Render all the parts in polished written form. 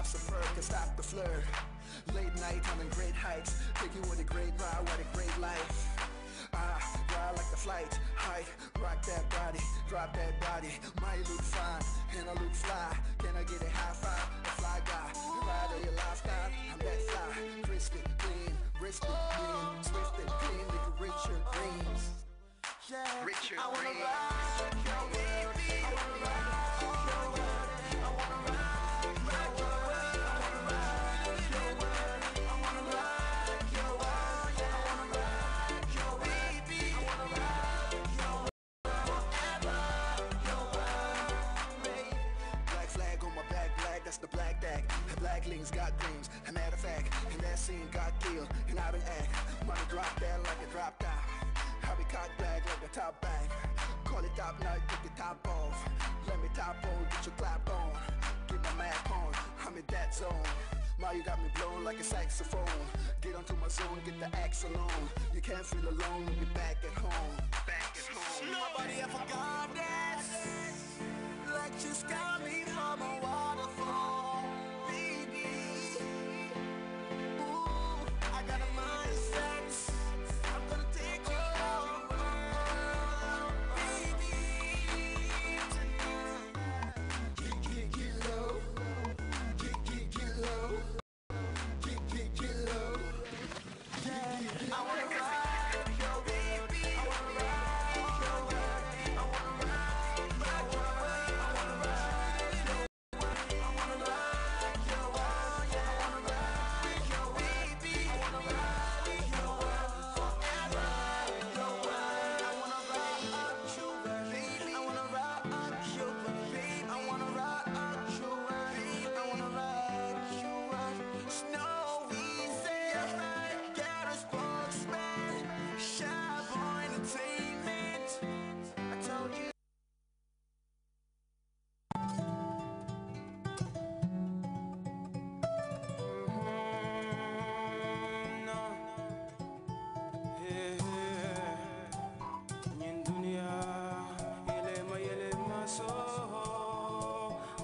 Pop some perk and stop the flirt. Late night, I'm in great heights. Take you on a great ride, what a great life. Ride like the flight, hike, rock that body, drop that body. Might look fine, and I look fly. Can I get a high five? A fly guy, ride of your lifestyle. I'm that fly, crispy, clean, wristed, clean, twisted, clean, like Richard Greens. Yeah, Richard I wanna Greens. ride your baby. I wanna ride your world. I wanna ride your world. I wanna ride your world. I wanna ride your world. Yeah, I wanna ride your baby. I wanna ride your world forever. Your world, baby. Black flag on my back, black, that's the black tag. The black links got dreams. As a matter of fact, in that scene got killed, and I been act. Money drop that like a drop top. I be cock black like a top bag. Call it top night, take your top off. Let me top on, get your clap on. Get my Mac on, I'm in that zone. Ma, you got me blown like a saxophone. Get onto my zone, get the axe alone. You can't feel alone when you're back at home. Back at home. Nobody ever got that. Like you got me from a waterfall, baby. Ooh, I got a mindset. I'm gonna take you all around, baby. Get low. Get low. Get low. Yeah, I wanna ride your baby. I wanna ride your world. I wanna ride your world. I wanna ride your world. I wanna ride your world. Yeah, I wanna ride your baby. I wanna ride your world forever. Your world. I wanna ride your baby. I wanna ride your baby. I wanna ride your baby. I wanna ride your world. Snow easy. Get a spokesman. Shy boy entertainment. I told you. No. Hey, in dunia, yele ma so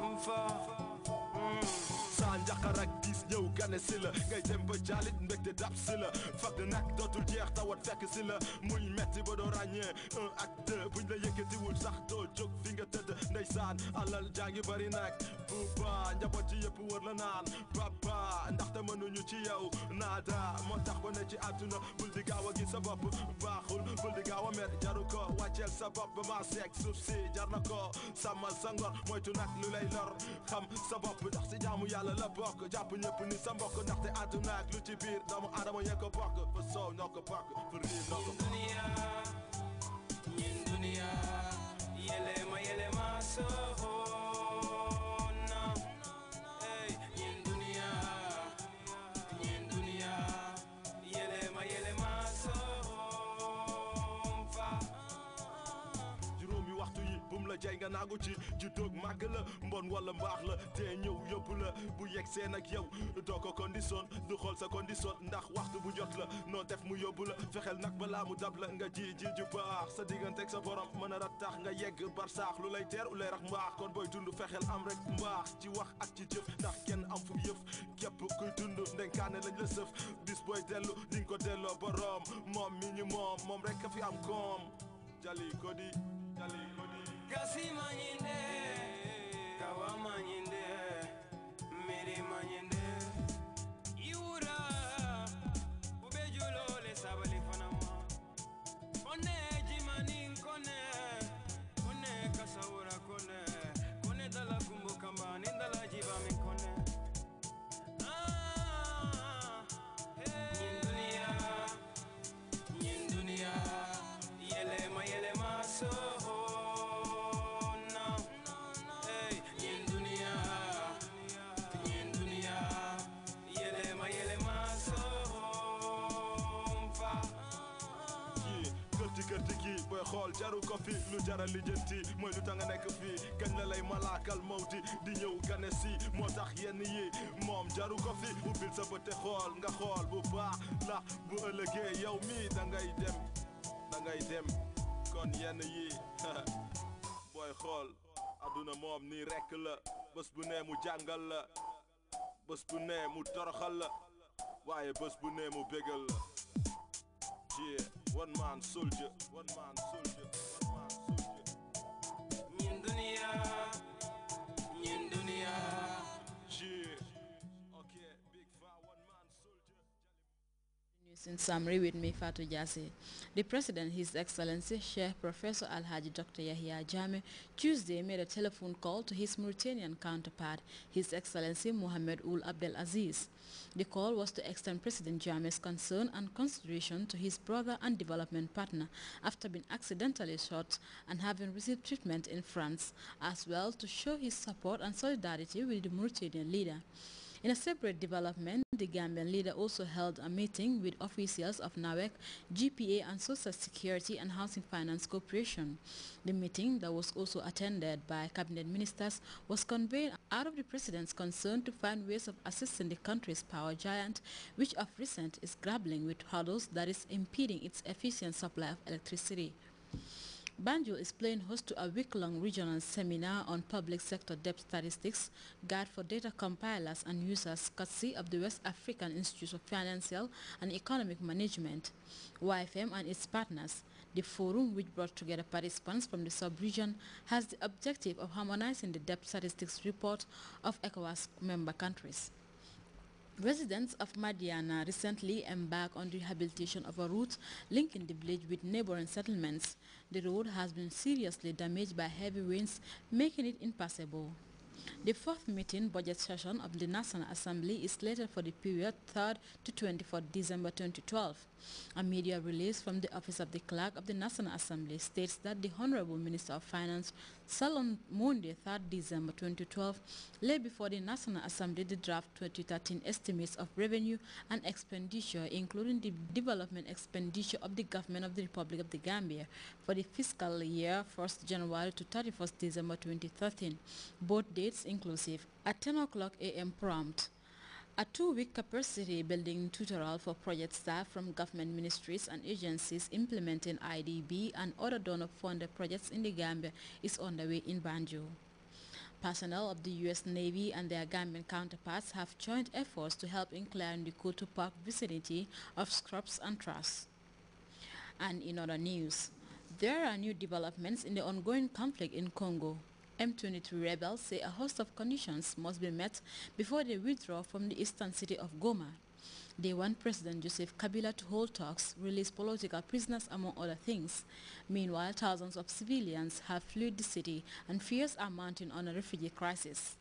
mfa. Sa njaqar ak diis ñëw gane si la ngay dem ba jaalit mbégte dab si la fag nag dootul jeex tawat fekk si la muy metti ba doo ràññee un ak deux buñ la yëkkatiwul sax doo jóg fi nga tëdd ndeysaan alal jaa ngi bari nag bu baa njaboot yi yëpp wër la naan baba ndaxte mënuñu ci yow naada moo tax ba ne ci àdduna bul di gaaw a gis sa bopp baaxul bul di gaaw a mer jaru ko wàcceel sa bopp ba maa seeg suuf si jar na ko sàmmal sa ngor moytu nag lu lay lor xam sa bopp ndax si jaamu yàlla la bokk jàpp ñëpp ni sa mbokk ndaxte àdduna ak lu ci biir doomu aadama yee ko bokk fa soow ñoo ko bokk fa riir ñoo ko bokk Ñin dunia, yele ma so na. Hey, ñin dunia, yele ma so fa. juróomi waxtu yi bum la jay nga naagu ci juddoog màgg la mbon wala mbaax la te ñëw yóbbu la bu yegg seen ak yow doo ko condition du xool sa condition ndax waxtu bu jot la noo def mu yóbbu la fexeel nag balaa mu dab la nga ji ju baax sa digganteeg sa borom mën a rattax nga yegg bar saax lu lay teer u lay rax mbaax kon booy dund fexeel am rek mbaax ci wax ak ci jëf ndax kenn am fu yëf képp kuy dund ndenkaane lañ la sëf bis booy dellu di nga ko delloo borom moom mi ñu moom rek a fi am koom jali ko di Gasi manyinde, kawa manyinde, miri manyinde. Iura, ubejulo le sabali fanama. Kone jimani kone kasaura kone dala kumbu kamba, nindala jibami kone. Nyin dunia, yele ma so. kërti gi booy xool jaru ko fi lu jara lijjanti mooy lu tax nga nekk fii kañ la lay malaakal mawti di ñëw gane si moo tax yenn yi moom jaru ko fi ubbil sa bët te xool nga xool bu baax la bu ëllëgee yow mi da ngay dem kon yenn yi booy xool aduna moom nii rekk la bés bu ne mu jàngal la bés bu nee mu toroxal la waaye bés bu nee mu bégal la yeah one man soldier one man soldier one man soldier ñun dunia yeah okay big fat one man soldier. News in summary with me, Fatou Jase. The President, His Excellency Sheikh Professor Alhaji Dr. Yahya Jammeh, Tuesday made a telephone call to his Mauritanian counterpart, His Excellency Mohamed Ould Abdel Aziz. The call was to extend President Jammeh's concern and consideration to his brother and development partner after being accidentally shot and having received treatment in France, as well to show his support and solidarity with the Mauritanian leader. In a separate development, the Gambian leader also held a meeting with officials of NAWEC, GPA and Social Security and Housing Finance Corporation. The meeting, that was also attended by cabinet ministers, was convened out of the president's concern to find ways of assisting the country's power giant, which of recent is grappling with hurdles that is impeding its efficient supply of electricity. Banjul is playing host to a week-long regional seminar on public sector debt statistics, guide for data compilers and users, courtesy of the West African Institute of Financial and Economic Management, YFM and its partners. The forum, which brought together participants from the sub-region, has the objective of harmonizing the debt statistics report of ECOWAS member countries. Residents of Madiana recently embarked on the rehabilitation of a route linking the village with neighboring settlements. The road has been seriously damaged by heavy rains, making it impassable. The fourth meeting budget session of the National Assembly is slated for the period 3rd to 24th December 2012. A media release from the Office of the Clerk of the National Assembly states that the Honorable Minister of Finance, on Monday 3rd December 2012, laid before the National Assembly the draft 2013 estimates of revenue and expenditure, including the development expenditure of the Government of the Republic of the Gambia for the fiscal year 1st January to 31st December 2013, both dates inclusive, at 10 o'clock a.m. prompt. A 2-week capacity building tutorial for project staff from government ministries and agencies implementing IDB and other donor-funded projects in the Gambia is underway in Banjul. Personnel of the U.S. Navy and their Gambian counterparts have joined efforts to help in clearing the Koto Park vicinity of scrubs and trash. And in other news, there are new developments in the ongoing conflict in Congo. M23 rebels say a host of conditions must be met before they withdraw from the eastern city of Goma. They want President Joseph Kabila to hold talks, release political prisoners, among other things. Meanwhile, thousands of civilians have fled the city and fears are mounting on a refugee crisis.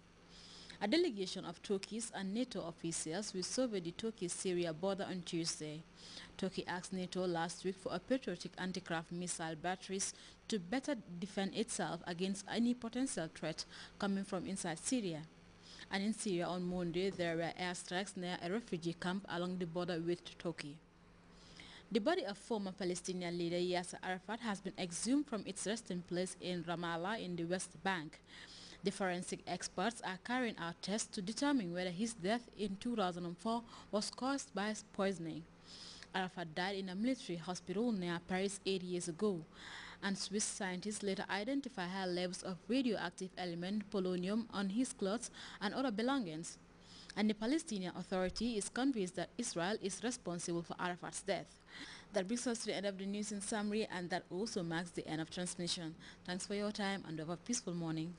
A delegation of Turkish and NATO officials will survey the Turkey-Syria border on Tuesday. Turkey asked NATO last week for a patriotic anti-craft missile batteries to better defend itself against any potential threat coming from inside Syria. And in Syria on Monday, there were airstrikes near a refugee camp along the border with Turkey. The body of former Palestinian leader Yasser Arafat has been exhumed from its resting place in Ramallah in the West Bank. The forensic experts are carrying out tests to determine whether his death in 2004 was caused by poisoning. Arafat died in a military hospital near Paris 8 years ago, and Swiss scientists later identified high levels of radioactive element polonium on his clothes and other belongings. And the Palestinian Authority is convinced that Israel is responsible for Arafat's death. That brings us to the end of the news in summary, and that also marks the end of transmission. Thanks for your time and have a peaceful morning.